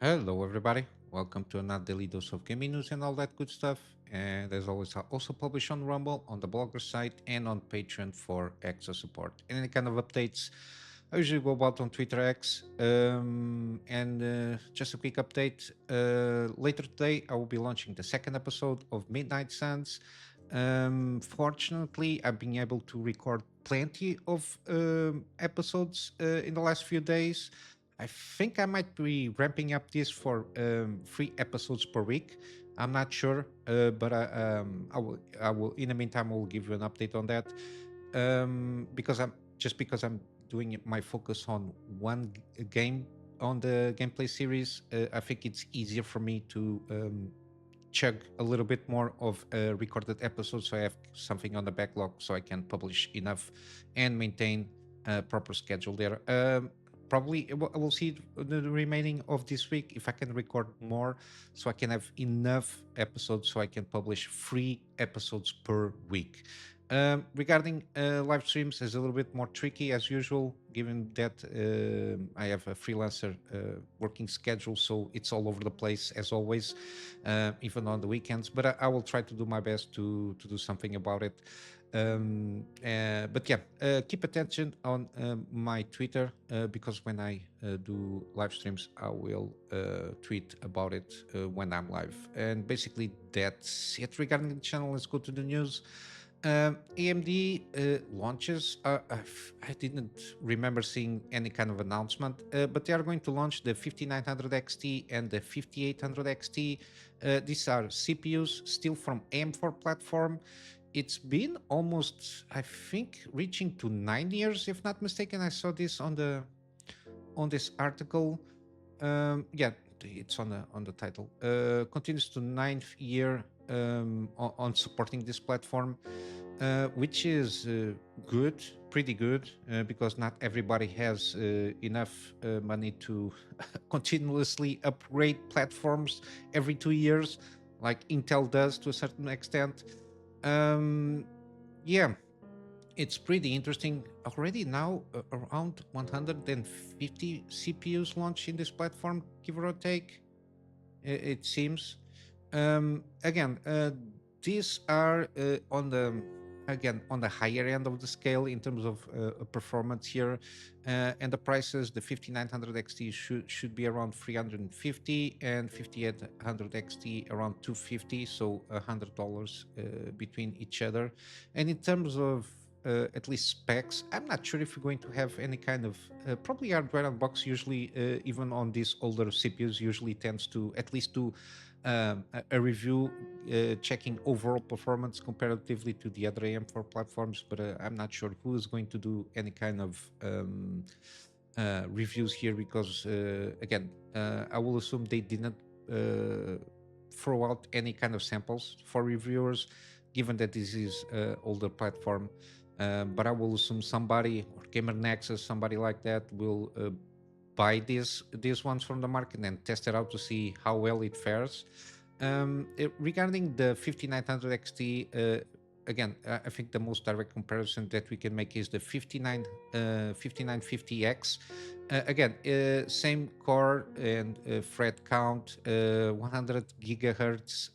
Hello, everybody. Welcome to another daily dose of gaming news and all that good stuff. And as always, I also publish on Rumble, on the blogger site, and on Patreon for extra support. And any kind of updates, I usually go about on Twitter X. And just a quick update. Later today, I will be launching the second episode of Midnight Suns. Fortunately, I've been able to record plenty of episodes in the last few days. I think I might be ramping up this for 3 episodes per week. I'm not sure, but I will. In the meantime, I will give you an update on that. Because I'm doing my focus on one game on the gameplay series. I think it's easier for me to chug a little bit more of recorded episodes, so I have something on the backlog, so I can publish enough and maintain a proper schedule there. Probably I will see the remaining of this week if I can record more, so I can have enough episodes so I can publish 3 episodes per week. Regarding live streams, is a little bit more tricky as usual, given that I have a freelancer working schedule, so it's all over the place as always, even on the weekends. But I will try to do my best to do something about it. But yeah, keep attention on my Twitter, because when I do live streams, I will tweet about it when I'm live. And basically, that's it regarding the channel. Let's go to the news. AMD launches. I didn't remember seeing any kind of announcement, but they are going to launch the 5900 XT and the 5800 XT. These are CPUs still from AM4 platform. It's been almost, I think, reaching to 9 years, if not mistaken. I saw this on this article. Yeah, it's on the title. Continues to ninth year on supporting this platform, which is good, pretty good, because not everybody has enough money to continuously upgrade platforms every 2 years, like Intel does to a certain extent. Um, yeah, it's pretty interesting. Already now, around 150 CPUs launched in this platform, give or take. It seems. Again, these are on the higher end of the scale in terms of performance here, and the prices. The 5900 XT should be around 350, and 5800 XT around 250, so $100 between each other. And in terms of at least specs, I'm not sure if we're going to have any kind of probably hardware on box. Usually, even on these older CPUs, usually tends to at least do a review checking overall performance comparatively to the other AM4 platforms. But I'm not sure who is going to do any kind of reviews here, because again, I will assume they didn't throw out any kind of samples for reviewers, given that this is older platform. But I will assume somebody, or Gamer Nexus, somebody like that, will buy these ones from the market and test it out to see how well it fares. Regarding the 5900 XT, again, I think the most direct comparison that we can make is the 5950X. Again, same core and thread count, 100 gigahertz.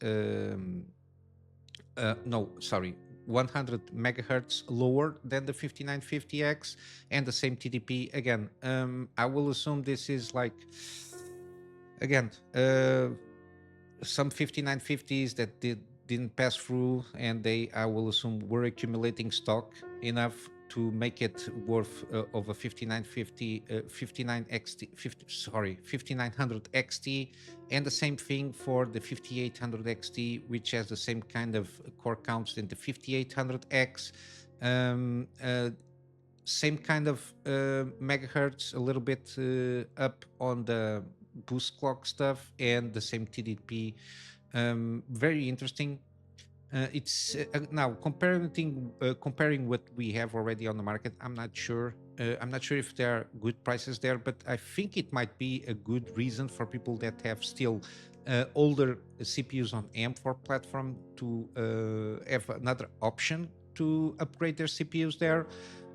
No, sorry, 100 megahertz lower than the 5950X, and the same TDP. Again, I will assume this is like, again, some 5950s that didn't pass through, and they, I will assume, were accumulating stock enough to make it worth of a 5950 59 XT 50, sorry 5900 XT. And the same thing for the 5800 XT, which has the same kind of core counts than the 5800X. Same kind of megahertz, a little bit up on the boost clock stuff, and the same TDP. Very interesting. It's now comparing what we have already on the market. I'm not sure. I'm not sure if there are good prices there, but I think it might be a good reason for people that have still older CPUs on AM4 platform to have another option to upgrade their CPUs there.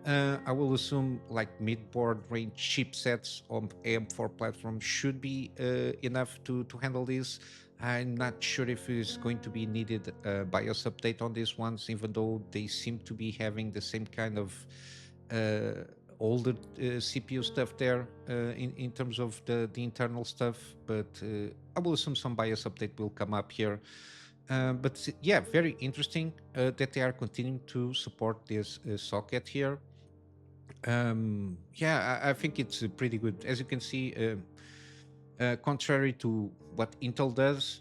I will assume like mid-board range chipsets on AM4 platform should be enough to handle this. I'm not sure if it's going to be needed BIOS update on these ones, even though they seem to be having the same kind of uh, older CPU stuff there in terms of the internal stuff. But I will assume some BIOS update will come up here. But yeah, very interesting that they are continuing to support this socket here. Yeah, I think it's pretty good. As you can see, contrary to what Intel does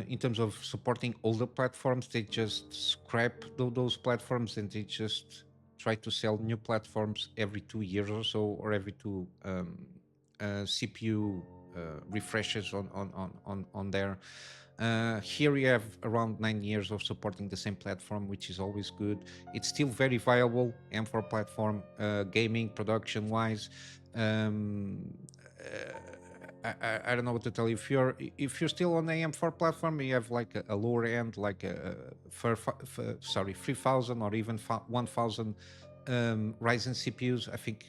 in terms of supporting older platforms, they just scrap those platforms and they just try to sell new platforms every 2 years or so, or every two CPU refreshes on there. Here we have around 9 years of supporting the same platform, which is always good. It's still very viable M4 platform, gaming production wise. Um, I don't know what to tell you. If you're still on the AM4 platform, you have like a lower end, like sorry, 3000 or even 1000 Ryzen CPUs. I think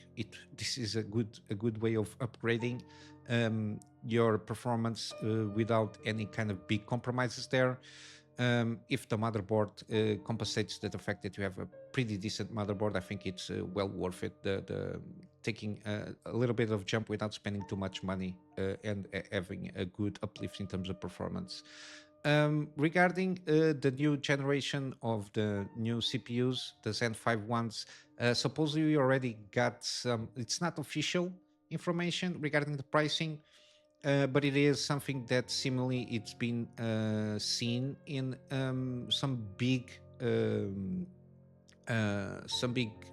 this is a good way of upgrading your performance without any kind of big compromises there. If the motherboard compensates the fact that you have a pretty decent motherboard, I think it's well worth it. The taking a little bit of jump without spending too much money and having a good uplift in terms of performance. Regarding the new generation of the new CPUs, the Zen 5 ones, supposedly we already got some. It's not official information regarding the pricing, but it is something that seemingly it's been seen in some big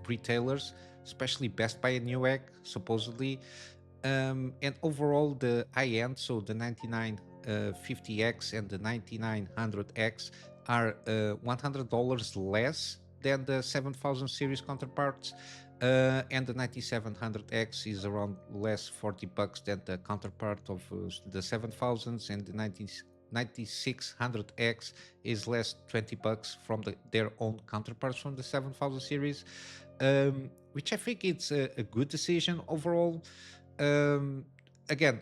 retailers, especially Best Buy and Newegg, supposedly. And overall, the high end, so the 9950X and the 9900X, are $100 less than the 7000 series counterparts. And the 9700X is around less $40 than the counterpart of the 7000s, and the 9600X is less $20 from their own counterparts from the 7000 series, which I think it's a good decision overall. Um, Again,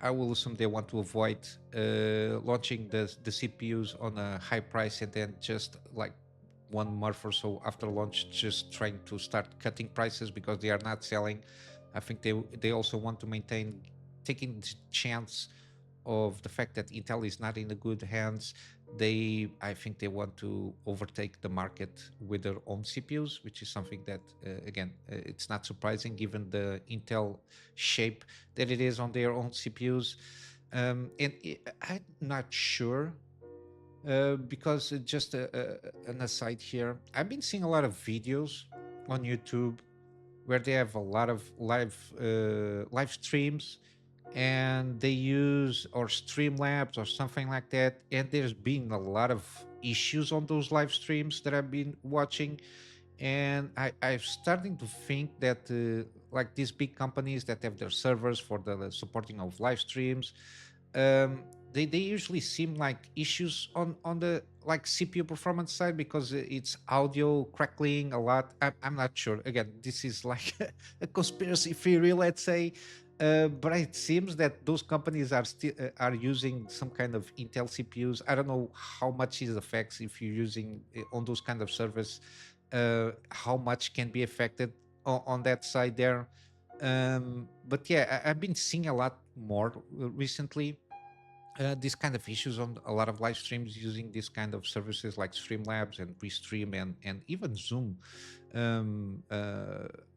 I will assume they want to avoid launching the CPUs on a high price and then just like 1 month or so after launch, just trying to start cutting prices because they are not selling. I think they also want to maintain taking the chance of the fact that Intel is not in the good hands. I think they want to overtake the market with their own CPUs, which is something that again it's not surprising given the Intel shape that it is on their own CPUs. I'm not sure because just an aside here, I've been seeing a lot of videos on YouTube where they have a lot of live streams, and they use or Streamlabs or something like that, and there's been a lot of issues on those live streams that I've been watching, and I'm starting to think that like these big companies that have their servers for the supporting of live streams, um, they usually seem like issues on the like CPU performance side because it's audio crackling a lot. I'm not sure. Again, this is like a conspiracy theory, let's say. But it seems that those companies are still are using some kind of Intel CPUs. I don't know how much it affects if you're using on those kind of servers. How much can be affected on that side there. But yeah, I've been seeing a lot more recently these kind of issues on a lot of live streams using these kind of services like Streamlabs and Restream and even Zoom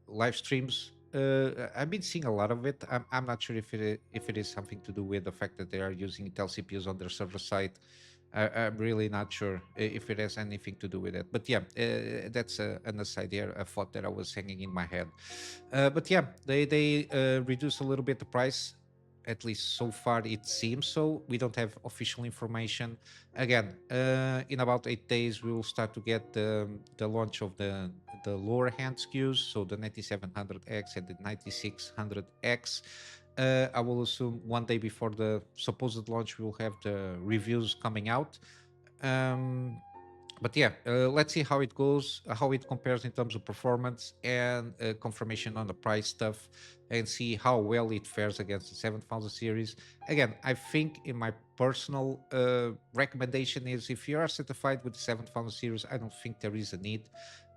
live streams. I've been seeing a lot of it. I'm not sure if it is something to do with the fact that they are using Intel CPUs on their server side. I'm really not sure if it has anything to do with it. But yeah, that's an aside here, a thought that I was hanging in my head. But yeah, they reduce a little bit the price. At least so far it seems so. We don't have official information. Again, in about 8 days we will start to get the launch of the lower hand SKUs, so the 9700X and the 9600X. I will assume 1 day before the supposed launch we will have the reviews coming out. Um, But yeah, let's see how it goes, how it compares in terms of performance and confirmation on the price stuff, and see how well it fares against the 7000 series. Again, I think in my personal recommendation is if you are certified with the 7000 series, I don't think there is a need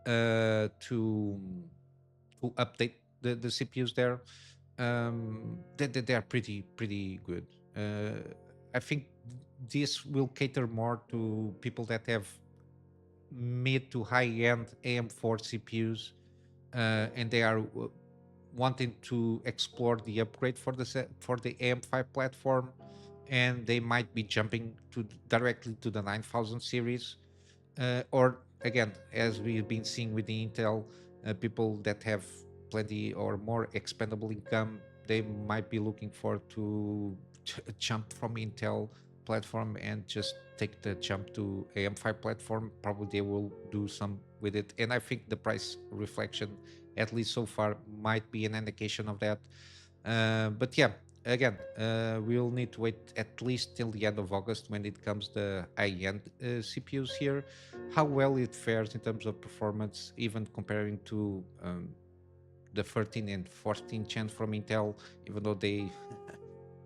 to update the CPUs there. They are pretty good. I think this will cater more to people that have mid to high end AM4 CPUs, and they are wanting to explore the upgrade for for the AM5 platform, and they might be jumping to directly to the 9000 series, or again, as we've been seeing with the Intel, people that have plenty or more expendable income, they might be looking for to jump from Intel platform and just take the jump to AM5 platform. Probably they will do some with it, and I think the price reflection, at least so far, might be an indication of that. But yeah, again, we'll need to wait at least till the end of August when it comes the high-end CPUs here, how well it fares in terms of performance, even comparing to the 13 and 14 gen from Intel, even though they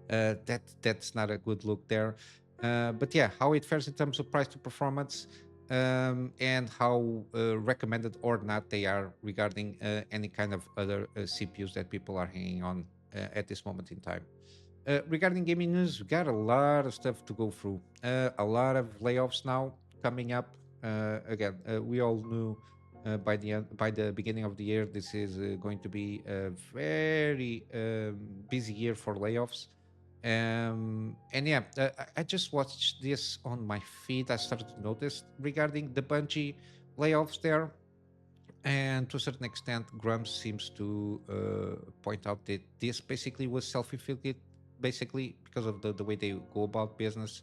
that's not a good look there. But yeah, how it fares in terms of price to performance, and how recommended or not they are regarding any kind of other CPUs that people are hanging on at this moment in time. Regarding gaming news, we got a lot of stuff to go through. A lot of layoffs now coming up. Again, we all knew by the beginning of the year this is going to be a very busy year for layoffs. And yeah, I just watched this on my feed. I started to notice regarding the Bungie layoffs there, and to a certain extent, Grumps seems to point out that this basically was self-inflicted, basically because of the way they go about business.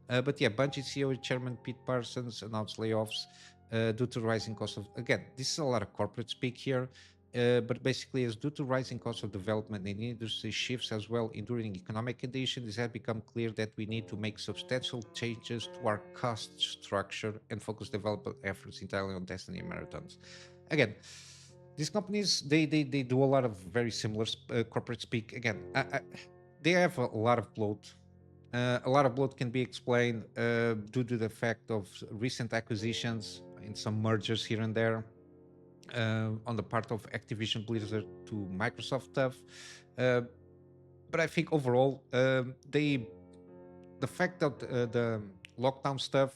But yeah, Bungie CEO Chairman Pete Parsons announced layoffs due to rising costs of. Again, this is a lot of corporate speak here, but basically, it's due to rising costs of development and industry shifts as well enduring economic conditions. It has become clear that we need to make substantial changes to our cost structure and focus development efforts entirely on Destiny marathons. Again, these companies they do a lot of very similar corporate speak. Again, they have a lot of bloat. A lot of bloat can be explained due to the fact of recent acquisitions and some mergers here and there on the part of Activision Blizzard to Microsoft stuff. Uh, but I think overall, the fact that the lockdown stuff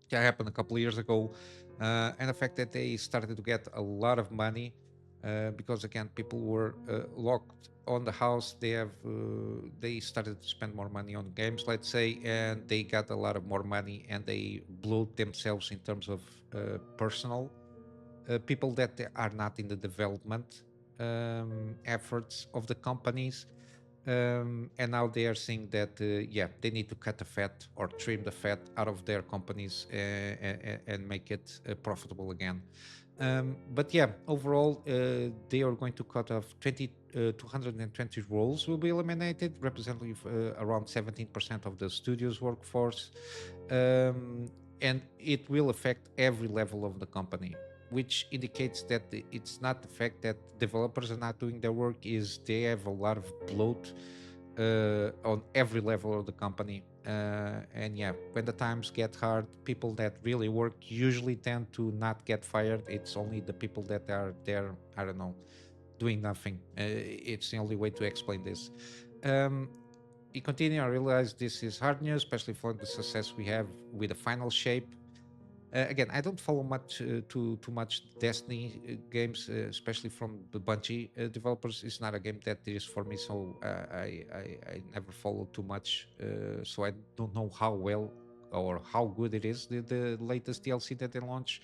that happened a couple of years ago, and the fact that they started to get a lot of money because again people were locked on the house. They started to spend more money on games, let's say, and they got a lot of more money and they blew themselves in terms of personal people that are not in the development efforts of the companies, and now they are seeing that yeah, they need to cut the fat or trim the fat out of their companies and make it profitable again. But yeah, overall, they are going to cut off 220 roles will be eliminated, representing around 17% of the studio's workforce, um, and it will affect every level of the company, which indicates that it's not the fact that developers are not doing their work, is they have a lot of bloat on every level of the company. And yeah, when the times get hard, people that really work usually tend to not get fired. It's only the people that are there, I don't know, doing nothing. It's the only way to explain this. Um, we continue. I realize this is hard news, especially for the success we have with the final shape. Again, I don't follow much too much Destiny games, especially from the Bungie developers. It's not a game that is for me, so I never follow too much. So I don't know how well or how good it is, the latest DLC that they launch.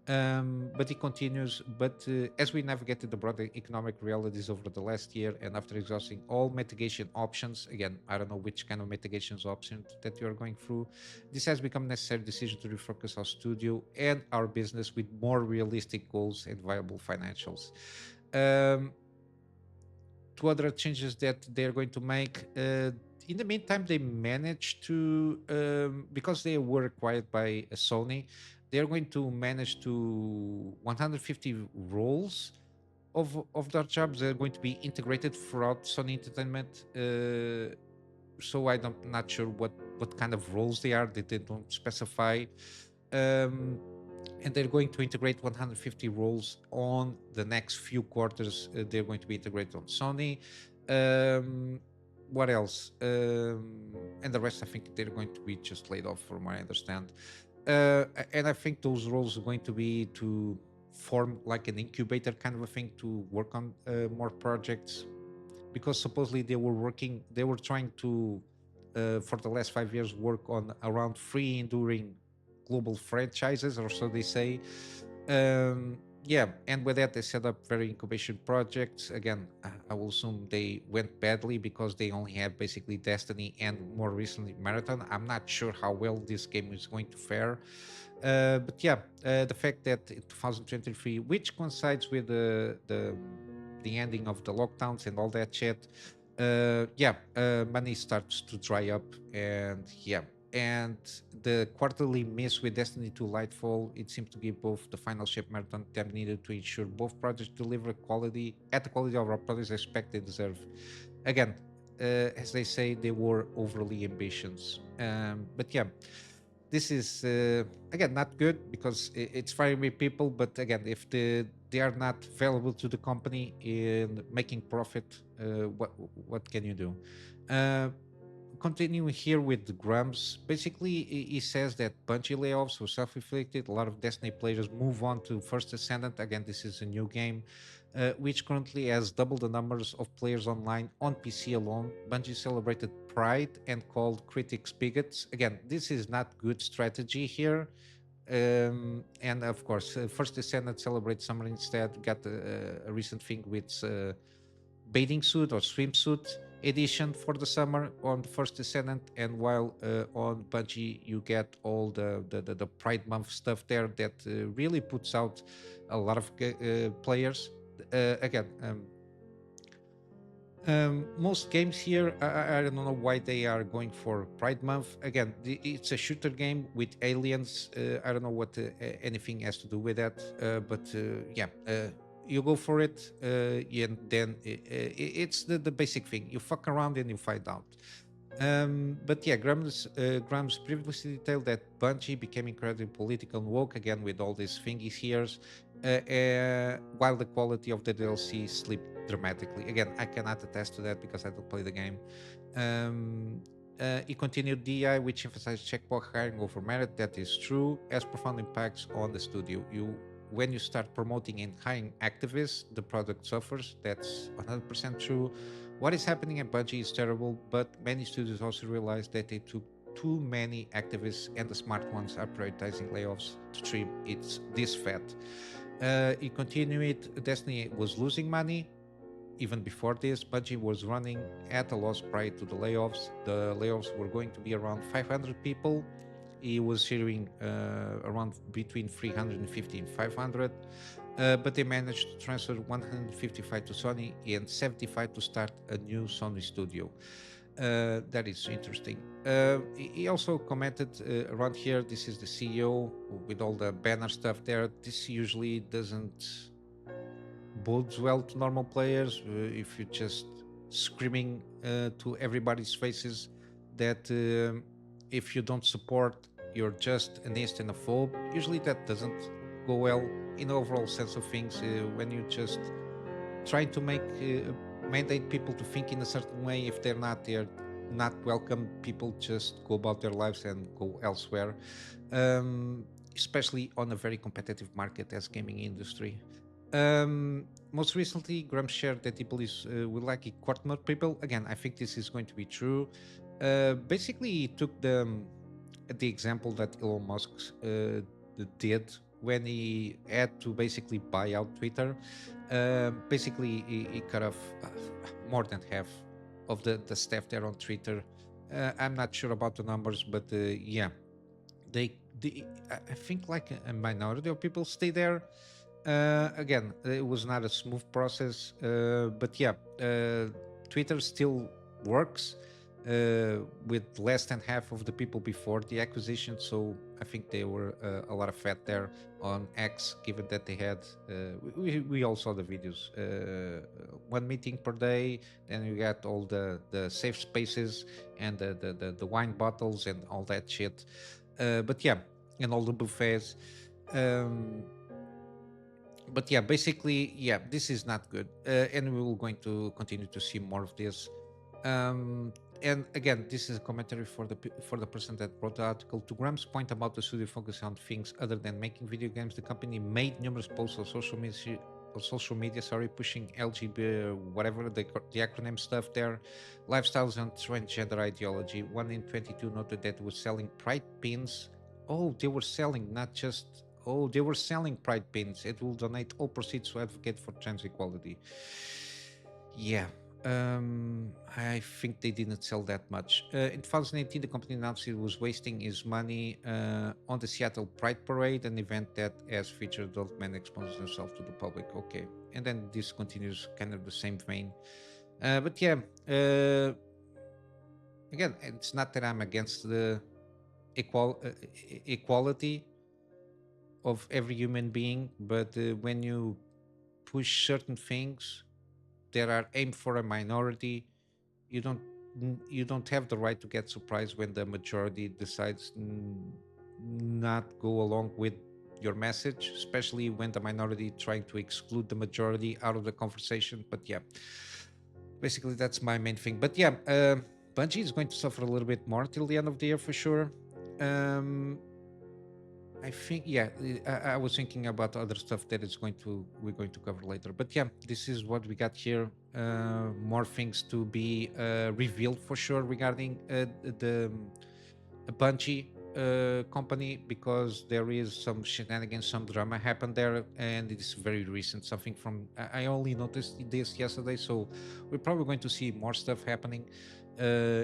But it continues. But as we navigated the broader economic realities over the last year, and after exhausting all mitigation options, again, I don't know which kind of mitigations options that you are going through, this has become a necessary decision to refocus our studio and our business with more realistic goals and viable financials. Um, Two other changes that they're going to make. In the meantime, they managed to, because they were acquired by Sony, they're going to manage to 150 roles of their jobs. They're going to be integrated throughout Sony Entertainment. So I'm not sure what kind of roles they are. They don't specify. Um, and they're going to integrate 150 roles on the next few quarters. They're going to be integrated on Sony. Um, what else? And the rest, I think they're going to be just laid off, from what I understand. And I think those roles are going to be to form like an incubator kind of a thing to work on more projects, because supposedly they were trying to for the last 5 years work on around three enduring global franchises, or so they say. Yeah, and with that they set up very incubation projects. Again, I will assume they went badly because they only have basically Destiny and more recently Marathon. I'm not sure how well this game is going to fare. But yeah, the fact that in 2023, which coincides with the ending of the lockdowns and all that shit, money starts to dry up, and yeah, and the quarterly miss with Destiny 2 Lightfall, it seemed to give both the final shape Marathon time needed to ensure both projects deliver quality at the quality of our products expect they deserve. Again, as they say, they were overly ambitious. But yeah, this is again not good because it's firing with people. But again, if they are not valuable to the company in making profit, what can you do? Uh, Continuing here with the Grumps, basically he says that Bungie layoffs were self-inflicted. A lot of Destiny players move on to First Ascendant. Again, this is a new game, which currently has double the numbers of players online on PC alone. Bungie celebrated Pride and called critics bigots. Again, this is not good strategy here. And of course, First Ascendant celebrates summer instead. Got a recent thing with bathing suit or swimsuit edition for the summer on the First Descendant, and while on Bungie you get all the Pride Month stuff there that really puts out a lot of players. Again, most games here, I don't know why they are going for Pride Month. Again, it's a shooter game with aliens. I don't know what anything has to do with that, but yeah. You go for it, and then it's the basic thing. You fuck around and you find out. But yeah, Grams previously detailed that Bungie became incredibly political and woke again with all these thingies here, while the quality of the DLC slipped dramatically. Again, I cannot attest to that because I don't play the game. He continued DI, which emphasized checkpoint hiring over merit. That is true, has profound impacts on the studio. When you start promoting and hiring activists, the product suffers. That's 100% true. What is happening at Bungie is terrible, but many studios also realize that they took too many activists, and the smart ones are prioritizing layoffs to trim this fat. He continued, Destiny was losing money. Even before this, Bungie was running at a loss prior to the layoffs. The layoffs were going to be around 500 people. He was hearing around between 350 and 500, but they managed to transfer 155 to Sony and 75 to start a new Sony studio. That is interesting. He also commented around here, this is the CEO with all the banner stuff there. This usually doesn't bodes well to normal players if you're just screaming to everybody's faces that if you don't support, you're just an instant-phobe. Usually that doesn't go well in the overall sense of things. When you just try to mandate people to think in a certain way, if they're not welcome, people just go about their lives and go elsewhere, especially on a very competitive market as gaming industry. Most recently, Graham shared that he believes will likely court more people. Again, I think this is going to be true. Basically, he took the example that Elon Musk did when he had to basically buy out Twitter. Basically, he cut off more than half of the staff there on Twitter. I'm not sure about the numbers, but yeah, I think like a minority of people stay there. Again, it was not a smooth process, but yeah, Twitter still works with less than half of the people before the acquisition. So I think they were a lot of fat there on X, given that they had. We all saw the videos. One meeting per day, then you got all the safe spaces and the wine bottles and all that shit. But yeah, and all the buffets. Um, but yeah, basically, yeah, this is not good, and we will going to continue to see more of this. Um, and again, this is a commentary for for the person that wrote the article. To Graham's point about the studio focus on things other than making video games, the company made numerous posts on social media, sorry, pushing LGBT, whatever the acronym stuff there, lifestyles and transgender ideology. One in 22 noted that it was selling pride pins. Oh, they were selling, not just. Oh, they were selling pride pins. It will donate all proceeds to advocate for trans equality. Yeah, I think they didn't sell that much. In 2018, the company announced it was wasting its money on the Seattle Pride Parade, an event that has featured adult men exposing themselves to the public. Okay, and then this continues kind of the same vein. But yeah, again, it's not that I'm against the equality of every human being, but when you push certain things that are aimed for a minority, you don't you don't have the right to get surprised when the majority decides not go along with your message, especially when the minority trying to exclude the majority out of the conversation. But yeah, basically that's my main thing. But yeah, Bungie is going to suffer a little bit more till the end of the year for sure. um I think, yeah, I was thinking about other stuff that is going to we're going to cover later. But yeah, this is what we got here. More things to be revealed for sure regarding the Bungie company, because there is some shenanigans, some drama happened there, and it's very recent. Something from I only noticed this yesterday, so we're probably going to see more stuff happening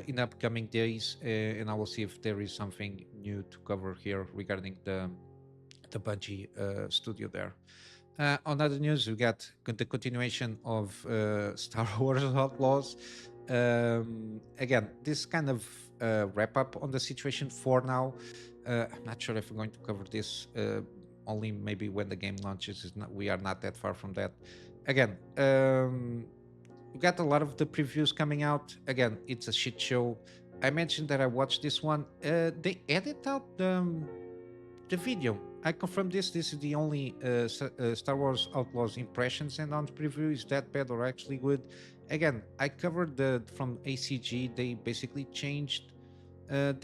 in upcoming days, and I will see if there is something new to cover here regarding the Bungie studio there. On other news, we got the continuation of Star Wars Outlaws. Again, this kind of wrap up on the situation for now. I'm not sure if we're going to cover this. Only maybe when the game launches. We are not that far from that. Again, we got a lot of the previews coming out. Again, it's a shit show. I mentioned that I watched this one. They edit out the video. I confirm this. This is the only Star Wars Outlaws impressions, and on the preview is that bad or actually good. Again, I covered the from ACG. They basically changed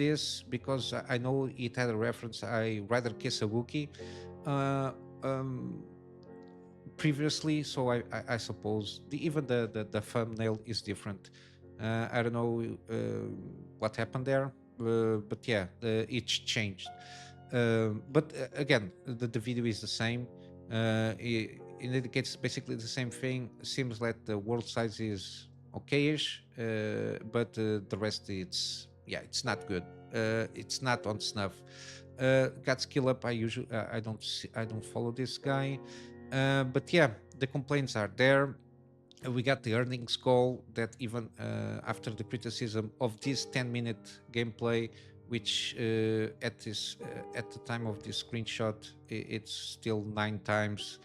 this because I know it had a reference. I rather kiss a Wookiee uh, um, previously, so I suppose even the thumbnail is different. I don't know what happened there, but yeah, it's changed. But again, the video is the same. It indicates basically the same thing. Seems like the world size is okayish, but the rest it's not good. It's not on snuff. Got skill up. I don't follow this guy, but yeah, the complaints are there. We got the earnings call that even after the criticism of this 10-minute gameplay, which at the time of this screenshot, it's still 9 times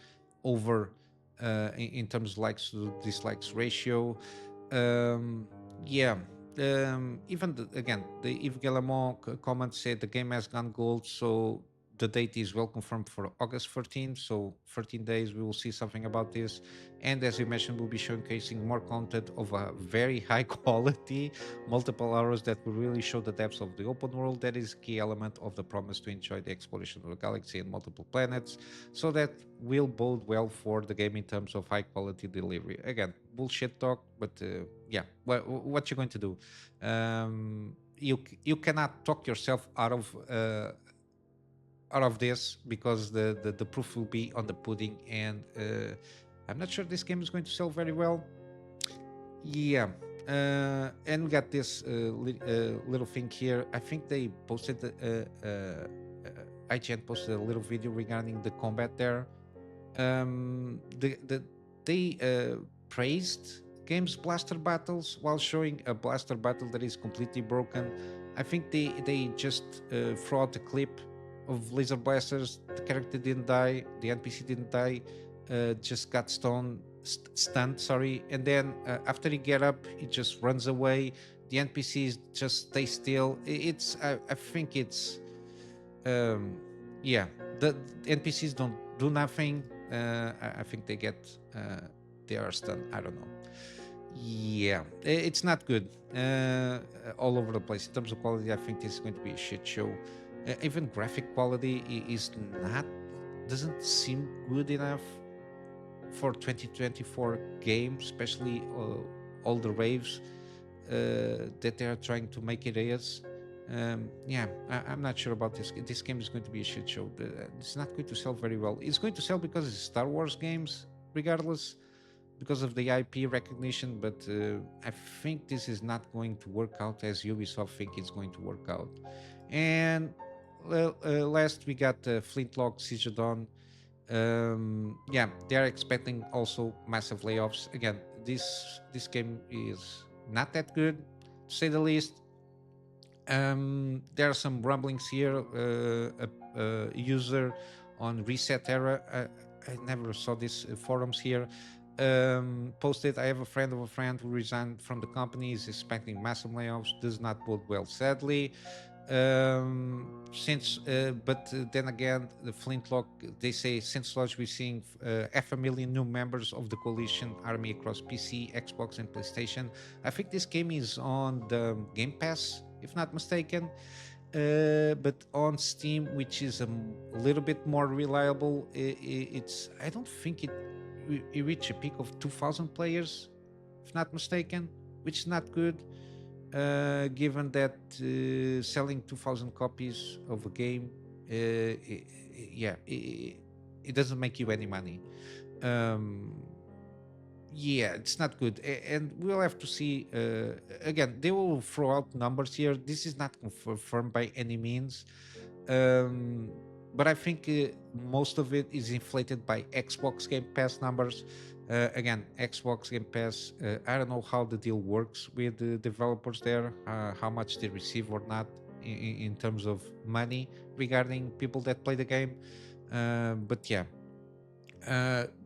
over in terms of likes to dislikes ratio. Yeah. Even again, the Yves Guillemot comment said the game has gone gold, so the date is well confirmed for August 13th. So 13 days, we will see something about this. And as you mentioned, we'll be showcasing more content of a very high quality, multiple hours that will really show the depths of the open world. That is a key element of the promise to enjoy the exploration of the galaxy and multiple planets. So that will bode well for the game in terms of high quality delivery. Again, bullshit talk, but yeah, what you're going to do? You cannot talk yourself out of this, because the proof will be on the pudding, and I'm not sure this game is going to sell very well. Yeah. And we got this little thing here. I think they posted IGN posted a little video regarding the combat there. They praised games blaster battles while showing a blaster battle that is completely broken. I think they just throw out a clip of laser blasters. The character didn't die, the NPC didn't die, just got stunned. Sorry, and then after he get up, he just runs away. The NPCs just stay still. It's I think it's um, yeah. The NPCs don't do nothing. I think they are stunned. I don't know. Yeah, it's not good. All over the place in terms of quality. I think this is going to be a shit show. Even graphic quality is not doesn't seem good enough for 2024 game, especially all the raves that they are trying to make it as. Yeah, I'm not sure about this. This game is going to be a shit show. It's not going to sell very well. It's going to sell because it's Star Wars games, regardless, because of the IP recognition. But I think this is not going to work out as Ubisoft think it's going to work out. And well, last we got Flintlock Siege of Dawn. Yeah, they are expecting also massive layoffs. Again, this game is not that good, to say the least. There are some rumblings here. A user on Reset Era, I never saw these forums here, posted, I have a friend of a friend who resigned from the company, is expecting massive layoffs, does not bode well, sadly. Since but then again, the Flintlock, they say since launch we're seeing 500,000 new members of the coalition army across PC, Xbox, and PlayStation. I think this game is on the Game Pass, if not mistaken, but on Steam, which is little bit more reliable. It's I don't think it reached a peak of 2,000 players, if not mistaken, which is not good, given that selling 2,000 copies of a game, yeah, it doesn't make you any money. Um, yeah, it's not good, and we'll have to see. Again, they will throw out numbers here. This is not confirmed by any means, um, but I think most of it is inflated by Xbox Game Pass numbers. Again, Xbox Game Pass. I don't know how the deal works with the developers there, how much they receive or not in terms of money regarding people that play the game. But yeah,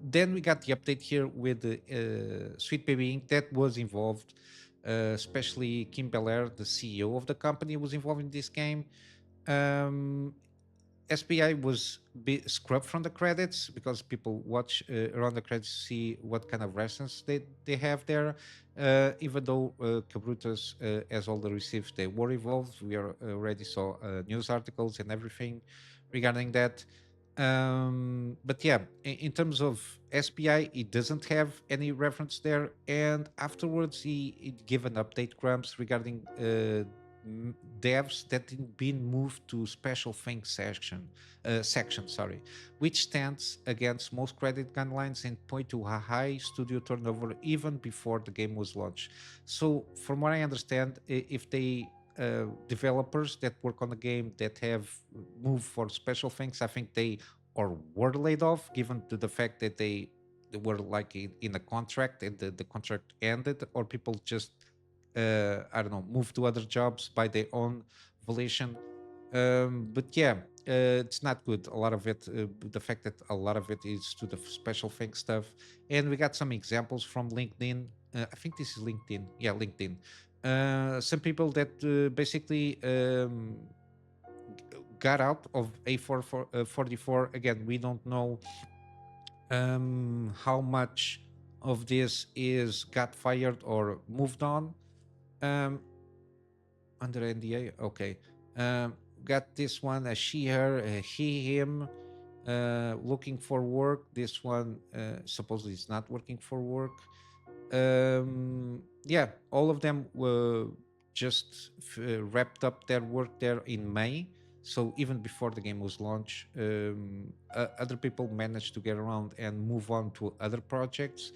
then we got the update here with Sweet Baby Inc. that was involved, especially Kim Belair, the CEO of the company, was involved in this game. Um, SPI was scrubbed from the credits because people watch around the credits to see what kind of reference they have there. Even though Cabrutas, as all the received, they were involved. We already saw news articles and everything regarding that. But yeah, in terms of SPI, it doesn't have any reference there. And afterwards, he gave an update, Grumps, regarding devs that didn't been moved to special things section, sorry, which stands against most credit guidelines and point to a high studio turnover even before the game was launched. So, from what I understand, if they developers that work on the game that have moved for special things, I think they or were laid off, given to the fact that they were like in a contract and the contract ended, or people just I don't know, move to other jobs by their own volition. But yeah, it's not good. A lot of it, the fact that a lot of it is to the special things stuff. And we got some examples from LinkedIn. I think this is LinkedIn. Yeah, LinkedIn. Some people that basically got out of A44. Again, we don't know how much of this is got fired or moved on. Um, Under NDA, okay. Got this one, a she, her, a he, him, looking for work. This one supposedly is not working for work. Yeah, all of them were just wrapped up their work there in May. So even before the game was launched, other people managed to get around and move on to other projects.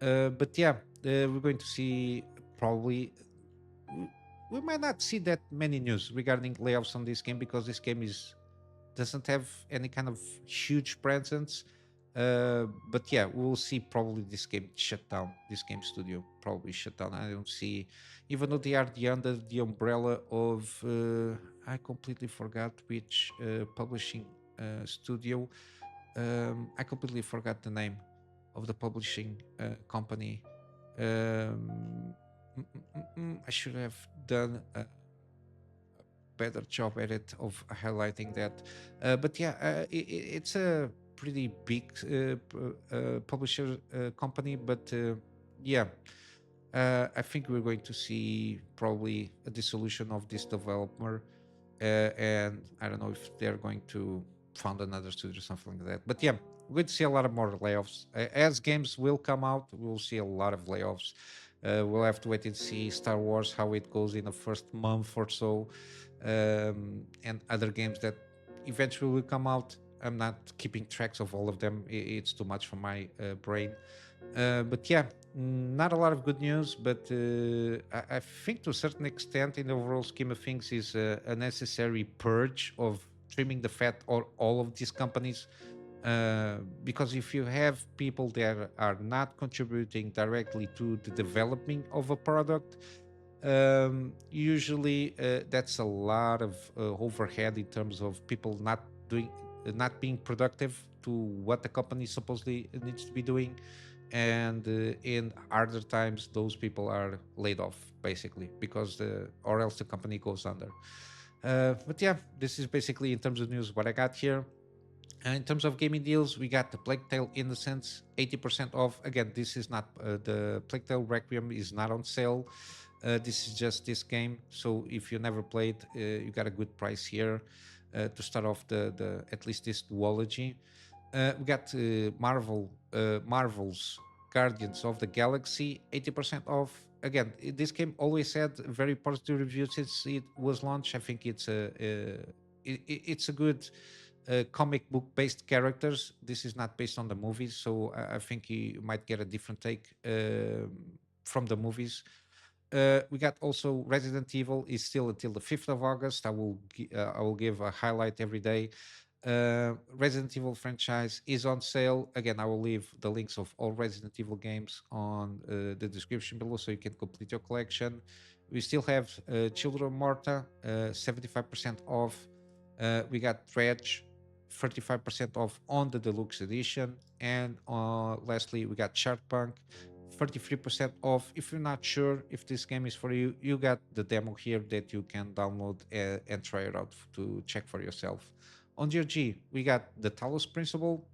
But yeah, we're going to see probably we might not see that many news regarding layoffs on this game because this game is doesn't have any kind of huge presence. But yeah, we'll see probably this game shut down. This game studio probably shut down. I don't see, even though they are under the umbrella of I completely forgot which publishing studio. I completely forgot the name of the publishing company. I should have done better job at it of highlighting that. But yeah, it's a pretty big publisher company. But yeah, I think we're going to see probably a dissolution of this developer, and I don't know if they're going to found another studio or something like that. But yeah, we'll see a lot of more layoffs as games will come out. We'll see a lot of layoffs. We'll have to wait and see Star Wars how it goes in the first month or so, and other games that eventually will come out. I'm not keeping tracks of all of them. It's too much for my brain. But yeah, not a lot of good news, but I think to a certain extent, in the overall scheme of things, is a necessary purge of trimming the fat or all of these companies. Because if you have people that are not contributing directly to the developing of a product, usually that's a lot of overhead in terms of people not being productive to what the company supposedly needs to be doing, and in harder times those people are laid off basically because or else the company goes under. But yeah, this is basically in terms of news what I got here. In terms of gaming deals, we got the Plague Tale Innocence 80% off. Again, this is not the Plague Tale Requiem is not on sale. This is just this game. So if you never played, you got a good price here to start off the at least this duology. We got Marvel's Guardians of the Galaxy 80% off. Again, this game always had very positive reviews since it was launched. I think it's a good comic book based characters. This is not based on the movies, so I think you might get a different take from the movies. We got also Resident Evil is still until the 5th of August. I will give a highlight every day. Resident Evil franchise is on sale. Again, I will leave the links of all Resident Evil games on the description below so you can complete your collection. We still have Children of Morta, 75% off. We got Dredge, 35% off on the deluxe edition. And lastly, we got Shardpunk, 33% off. If you're not sure if this game is for you, you got the demo here that you can download and try it out to check for yourself. On GOG, we got the Talos Principle.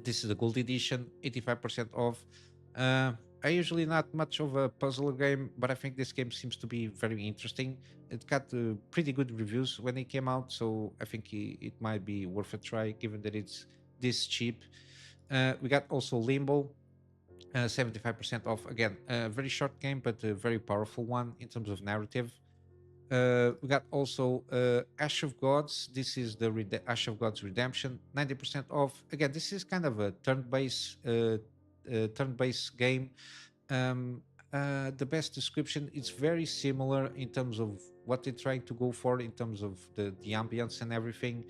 This is the gold edition, 85% off. I usually not much of a puzzle game, but I think this game seems to be very interesting. It got pretty good reviews when it came out, so I think it might be worth a try given that it's this cheap. We got also Limbo, 75% off. Again, a very short game, but a very powerful one in terms of narrative. We got also Ash of Gods. This is the Ash of Gods Redemption, 90% off. Again, this is kind of a turn-based game. The best description is very similar in terms of what they're trying to go for in terms of the ambience and everything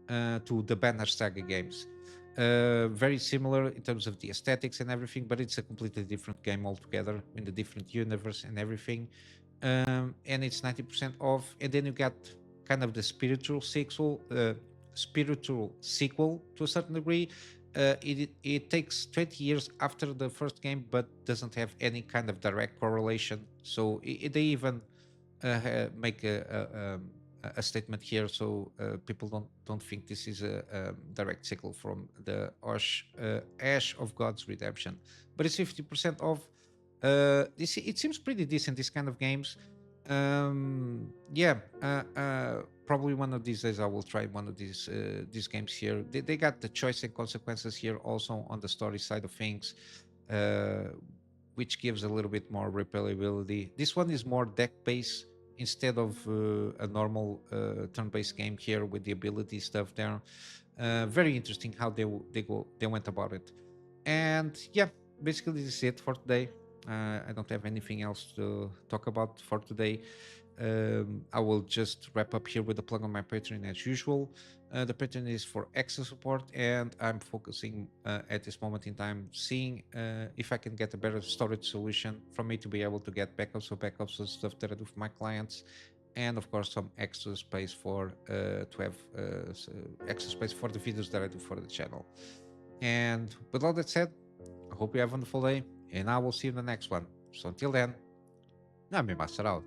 to the Banner Saga games. Very similar in terms of the aesthetics and everything, but it's a completely different game altogether in the different universe and everything. And it's 90% off. And then you got kind of the spiritual sequel to a certain degree. It takes 20 years after the first game, but doesn't have any kind of direct correlation. So they even make a statement here, so people don't think this is a direct sequel from the Ash of God's Redemption. But it's 50% off. It seems pretty decent. This kind of games. Yeah, probably one of these days I will try one of these games here. They got the choice and consequences here also on the story side of things, which gives a little bit more replayability. This one is more deck based instead of a normal turn-based game here with the ability stuff there. Very interesting how they went about it. And yeah, basically this is it for today. I don't have anything else to talk about for today. I will just wrap up here with the plug on my Patreon as usual. The Patreon is for extra support, and I'm focusing at this moment in time, seeing if I can get a better storage solution for me to be able to get backups of stuff that I do for my clients, and of course some extra space for to have extra space for the videos that I do for the channel. And with all that said, I hope you have a wonderful day, and I will see you in the next one. So until then, Kunamy Master out.